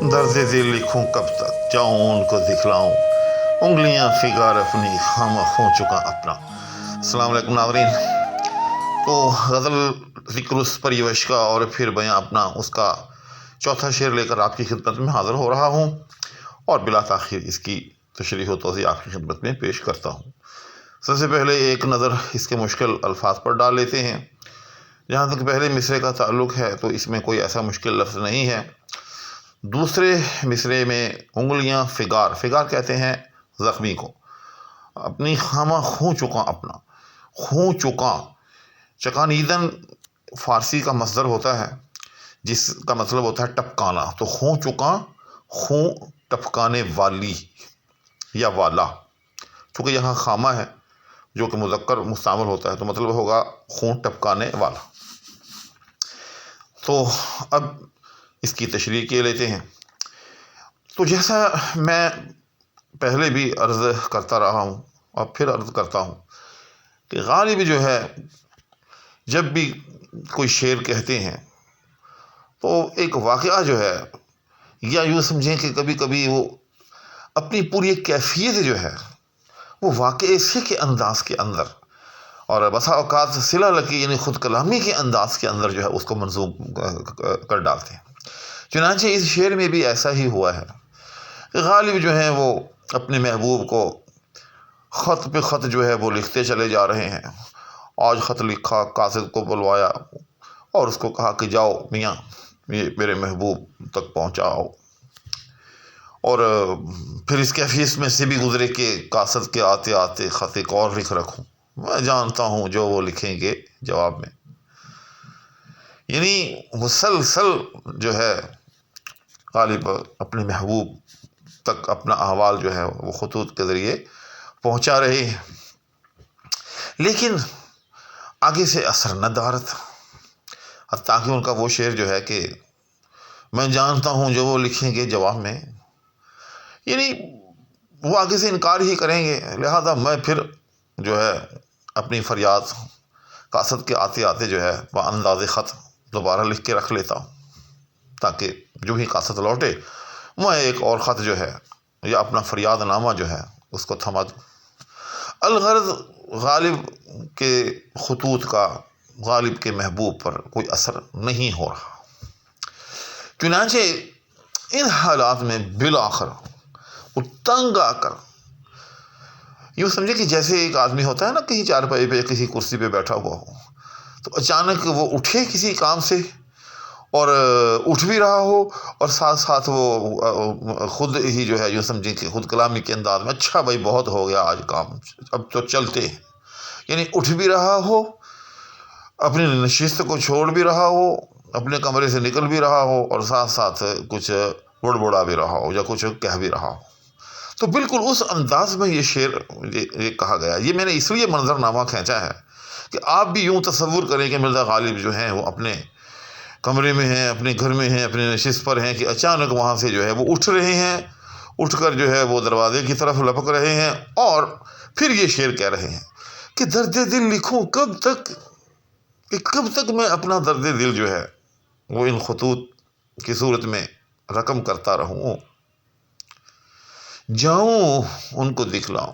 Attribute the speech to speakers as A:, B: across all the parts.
A: दर्द दिल लिखूं कब तक, जाऊं उनको दिखलाऊं, उंगलियां फिगार अपनी, खामा खो चुका अपना। अस्सलाम वालेकुम नाज़रीन। तो गज़ल ज़िक्रुस परिवश का और फिर बयां अपना उसका चौथा शेर लेकर आपकी खिदमत में हाज़िर हो रहा हूँ और बिला ताख़ीर इसकी तशरीह व तौज़ीह आपकी खिदमत में पेश करता हूँ। सबसे पहले एक नज़र इसके मुश्किल अल्फाज पर डाल लेते हैं। जहाँ तक पहले मिसरे का ताल्लुक़ है तो इसमें कोई ऐसा मुश्किल लफ्ज़ नहीं है। दूसरे मिसरे में उंगलियां फिगार, फिगार कहते हैं ज़ख्मी को, अपनी खामा खो चुका अपना, खो चुका। चकानीदन फ़ारसी का मसदर होता है जिसका मतलब होता है टपकाना। तो खो चुका, खो टपकाने वाली या वाला। चूँकि यहाँ खामा है जो कि मुज़क्कर मुस्तामल होता है तो मतलब होगा खो टपकाने वाला। तो अब इसकी तशरीह के लेते हैं। तो जैसा मैं पहले भी अर्ज़ करता रहा हूँ और फिर अर्ज़ करता हूँ कि गालिब जो है जब भी कोई शेर कहते हैं तो एक वाक़या जो है, या यूँ समझें कि कभी कभी वो अपनी पूरी एक कैफियत जो है वो वाक़े से के अंदाज़ के अंदर और बसा औक़ात सिला लकी यानी ख़ुद कलामी के अंदाज़ के अंदर जो है उसको मंसूब कर डालते हैं। चुनांचे इस शेर में भी ऐसा ही हुआ है। गालिब जो हैं वो अपने महबूब को ख़त पे ख़त जो है वो लिखते चले जा रहे हैं। आज ख़त लिखा, कासिद को बुलवाया और उसको कहा कि जाओ मियाँ ये मेरे महबूब तक पहुँचाओ। और फिर इस कैफियत में से भी गुज़रे कि कासिद के आते आते ख़त एक और लिख रखूँ, मैं जानता हूँ जो वो लिखेंगे जवाब में। यानी मुसलसल जो है गालिब अपने महबूब तक अपना अहवाल जो है वो खतूत के ज़रिए पहुँचा रहे हैं, लेकिन आगे से असर न दारत। ताकि उनका वो शेर जो है कि मैं जानता हूँ जो वो लिखेंगे जवाब में, यानी वो आगे से इनकार ही करेंगे। लिहाजा मैं फिर जो है अपनी फरियाद कासद के आते आते जो है वह अंदाज़े ख़त दोबारा लिख के रख लेता हूँ ताकि जो ही कासद लौटे मैं एक और ख़त जो है या अपना फरियाद नामा जो है उसको थमा दूँ। अलगर्ज़ गालिब के खतूत का गालिब के महबूब पर कोई असर नहीं हो रहा। चुनांचे इन हालात में बिलाखिर वो तंग आकर, यूँ समझे कि जैसे एक आदमी होता है ना कहीं चारपाई पे किसी कुर्सी पे बैठा हुआ हो तो अचानक वो उठे किसी काम से और उठ भी रहा हो और साथ साथ वो ख़ुद ही जो है यूँ समझें कि ख़ुद कलामी के अंदाज में अच्छा भाई बहुत हो गया आज काम, अब तो चलते हैं। यानी उठ भी रहा हो, अपनी नशिस्त को छोड़ भी रहा हो, अपने कमरे से निकल भी रहा हो और साथ साथ कुछ बुड़बुड़ा भी रहा हो या कुछ कह भी रहा हो। तो बिल्कुल उस अंदाज में ये शेर ये कहा गया। ये मैंने इसलिए मंजरनामा खींचा है कि आप भी यूँ तसव्वुर करें कि मिर्ज़ा गालिब जो हैं वो अपने कमरे में हैं, अपने घर में हैं, अपने नशिस्त पर हैं कि अचानक वहाँ से जो है वो उठ रहे हैं, उठकर जो है वो दरवाज़े की तरफ लपक रहे हैं और फिर ये शेर कह रहे हैं कि दर्द दिल लिखूं कब तक, कि कब तक मैं अपना दर्द दिल जो है वो इन खतूत की सूरत में रकम करता रहूं, जाऊं उनको दिखलाऊं।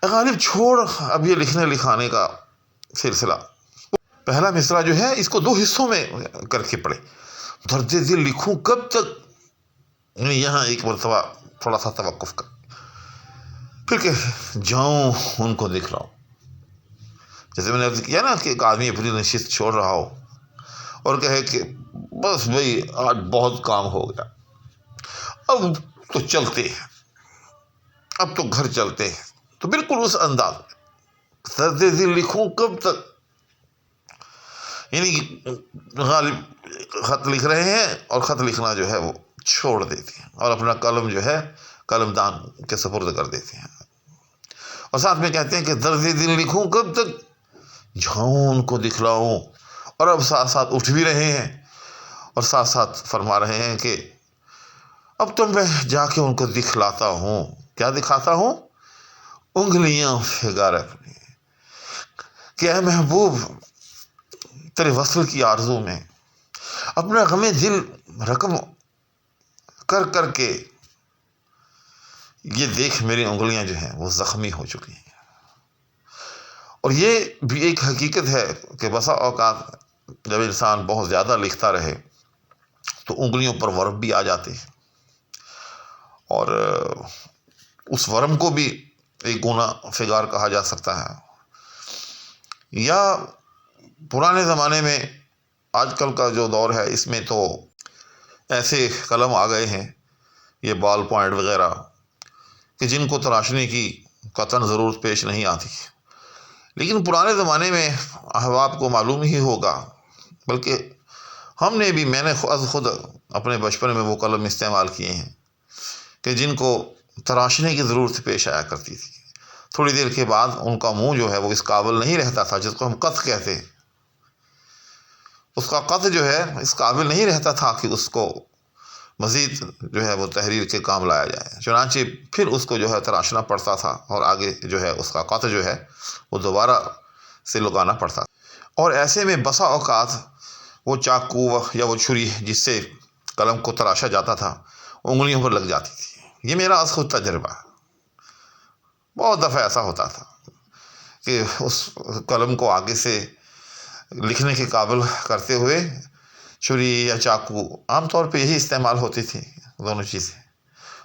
A: गालिब छोड़ अब ये लिखने लिखाने का सिलसिला। पहला मिसरा जो है इसको दो हिस्सों में करके पढ़े। दर्द दिल लिखूं कब तक, यहाँ एक मरतबा थोड़ा सा तवक्कुफ कर, फिर के जाऊं उनको दिखलाऊं। जैसे मैंने अर्ज़ किया ना कि एक आदमी अपनी नशिस्त छोड़ रहा हो और कहे कि बस भाई आज बहुत काम हो गया, अब तो चलते हैं, अब तो घर चलते हैं। तो बिल्कुल उस अंदाज में दर्द दिल लिखूं कब तक, यानी गालिब ख़त लिख रहे हैं और ख़त लिखना जो है वो छोड़ देते हैं और अपना कलम जो है कलमदान के सुपुर्द कर देते हैं और साथ में कहते हैं कि दर्द दिल लिखूं कब तक, जाऊं उनको दिखलाऊं। और अब साथ साथ उठ भी रहे हैं और साथ साथ फरमा रहे हैं कि अब तो मैं जाके उनको दिखलाता हूँ। क्या दिखाता हूँ? उंगलियां फिगार अपनी, क्या महबूब तेरे वसल की आरज़ू में अपना गमे दिल रकम کر کر کے یہ دیکھ میری انگلیاں جو ہیں وہ زخمی ہو چکی ہیں۔ اور یہ بھی ایک حقیقت ہے کہ بسا اوقات جب انسان بہت زیادہ لکھتا رہے تو انگلیوں پر ورم بھی آ جاتے ہیں، اور اس ورم کو بھی ایک گناہ فگار کہا جا سکتا ہے۔ یا پرانے زمانے میں، آج کل کا جو دور ہے اس میں تو ایسے قلم آ گئے ہیں، یہ بال پوائنٹ وغیرہ، کہ جن کو تراشنے کی قطعاً ضرورت پیش نہیں آتی۔ لیکن پرانے زمانے میں احباب کو معلوم ہی ہوگا، بلکہ ہم نے بھی، میں نے خود اپنے بچپن میں وہ قلم استعمال کیے ہیں کہ جن کو تراشنے کی ضرورت پیش آیا کرتی تھی۔ تھوڑی دیر کے بعد ان کا منہ جو ہے وہ اس قابل نہیں رہتا تھا، جس کو ہم قط کہتے ہیں، اس کا قط جو ہے اس قابل نہیں رہتا تھا کہ اس کو مزید جو ہے وہ تحریر کے کام لایا جائے، چنانچہ پھر اس کو جو ہے تراشنا پڑتا تھا، اور آگے جو ہے اس کا قط جو ہے وہ دوبارہ سے لگانا پڑتا تھا۔ اور ایسے میں بسا اوقات وہ چاقو یا وہ چھری جس سے قلم کو تراشا جاتا تھا انگلیوں پر لگ جاتی تھی۔ یہ میرا از خود تجربہ ہے۔ بہت دفعہ ایسا ہوتا تھا کہ اس قلم کو آگے سے لکھنے کے قابل کرتے ہوئے چھری یا چاقو، عام طور پہ یہی استعمال ہوتی تھی، دونوں چیزیں،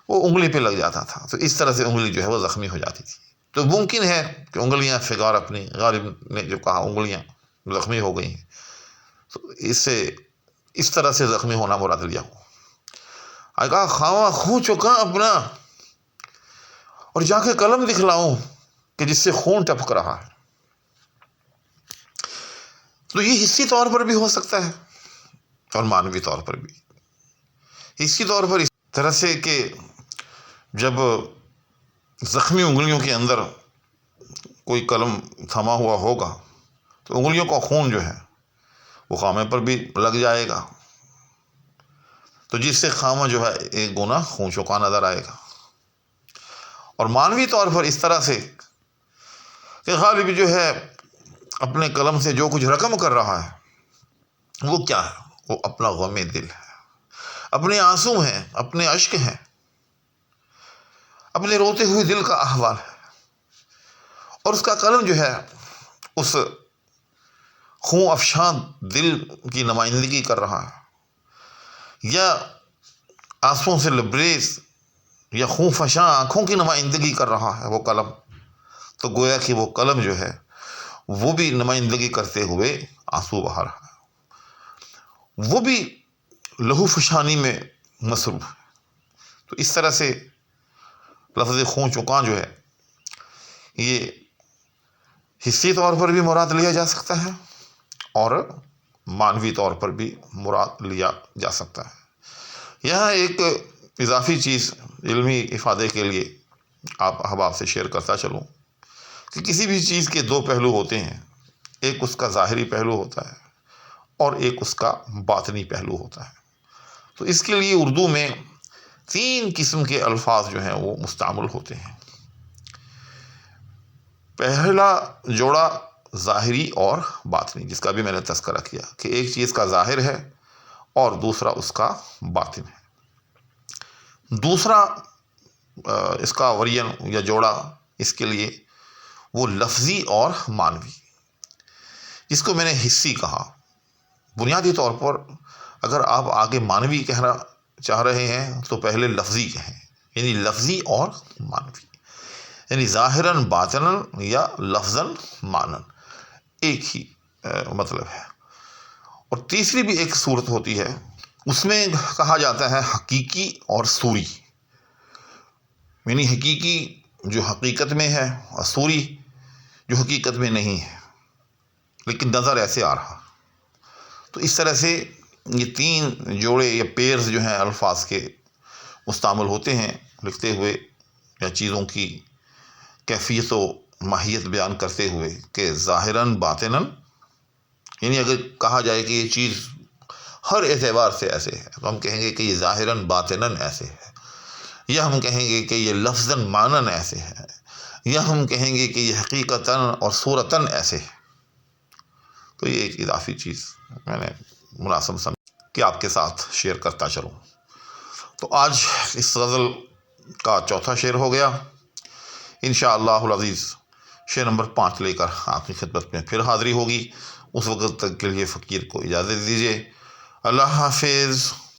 A: وہ انگلی پہ لگ جاتا تھا، تو اس طرح سے انگلی جو ہے وہ زخمی ہو جاتی تھی۔ تو ممکن ہے کہ انگلیاں فگار اپنی، غالب نے جو کہا انگلیاں زخمی ہو گئی ہیں، تو اس سے اس طرح سے زخمی ہونا مراد لیا ہوں۔ کہا خواہ خون چکا اپنا، اور جا کے قلم دکھلاؤں کہ جس سے خون ٹپک رہا ہے۔ تو یہ حصی طور پر بھی ہو سکتا ہے اور معنوی طور پر بھی۔ حصی طور پر اس طرح سے کہ جب زخمی انگلیوں کے اندر کوئی قلم تھما ہوا ہوگا تو انگلیوں کا خون جو ہے وہ خامے پر بھی لگ جائے گا، تو جس سے خامہ جو ہے ایک گنا خون چکا نظر آئے گا۔ اور معنوی طور پر اس طرح سے کہ غالب جو ہے اپنے قلم سے جو کچھ رقم کر رہا ہے وہ کیا ہے؟ وہ اپنا غم دل ہے، اپنے آنسو ہیں، اپنے اشک ہیں، اپنے روتے ہوئے دل کا احوال ہے۔ اور اس کا قلم جو ہے اس خون افشان دل کی نمائندگی کر رہا ہے، یا آنسوؤں سے لبریز یا خون فشاں آنکھوں کی نمائندگی کر رہا ہے وہ قلم، تو گویا کہ وہ قلم جو ہے وہ بھی نمائندگی کرتے ہوئے آنسو بہا رہا ہے، وہ بھی لہو فشانی میں مصروف ہے۔ تو اس طرح سے لفظ خون چکاں جو ہے یہ حصی طور پر بھی مراد لیا جا سکتا ہے اور معنوی طور پر بھی مراد لیا جا سکتا ہے۔ یہاں ایک اضافی چیز علمی افادے کے لیے آپ احباب سے شیئر کرتا چلوں کہ کسی بھی چیز کے دو پہلو ہوتے ہیں، ایک اس کا ظاہری پہلو ہوتا ہے اور ایک اس کا باطنی پہلو ہوتا ہے۔ تو اس کے لیے اردو میں 3 قسم کے الفاظ جو ہیں وہ مستعمل ہوتے ہیں۔ پہلا جوڑا ظاہری اور باطنی، جس کا بھی میں نے تذکرہ کیا کہ ایک چیز کا ظاہر ہے اور دوسرا اس کا باطن ہے۔ دوسرا اس کا ورین یا جوڑا اس کے لیے وہ لفظی اور معنوی، جس کو میں نے حصی کہا۔ بنیادی طور پر اگر آپ آگے معنوی کہنا چاہ رہے ہیں تو پہلے لفظی کہیں، یعنی لفظی اور معنوی، یعنی ظاہراً باطناً یا لفظاً معناً ایک ہی مطلب ہے۔ اور تیسری بھی ایک صورت ہوتی ہے، اس میں کہا جاتا ہے حقیقی اور صوری، یعنی حقیقی جو حقیقت میں ہے اور صوری جو حقیقت میں نہیں ہے لیکن نظر ایسے آ رہا۔ تو اس طرح سے یہ 3 جوڑے یا پیئرز جو ہیں الفاظ کے مستعمل ہوتے ہیں لکھتے ہوئے یا چیزوں کی کیفیت و ماہیت بیان کرتے ہوئے کہ ظاہراً باطناً، یعنی اگر کہا جائے کہ یہ چیز ہر اعتبار سے ایسے ہے تو ہم کہیں گے کہ یہ ظاہراً باطناً ایسے ہے، یا ہم کہیں گے کہ یہ لفظاً معناً ایسے ہے، یا ہم کہیں گے کہ یہ حقیقتاً اور صورتاً ایسے ہے۔ تو یہ ایک اضافی چیز میں نے مناسب سمجھ کہ آپ کے ساتھ شیئر کرتا چلوں۔ تو آج اس غزل کا چوتھا شعر ہو گیا. انشاءاللہ العزیز شعر نمبر 5 لے کر آپ کی خدمت میں پھر حاضری ہوگی. اس وقت تک کے لیے فقیر کو اجازت دیجیے. اللہ حافظ.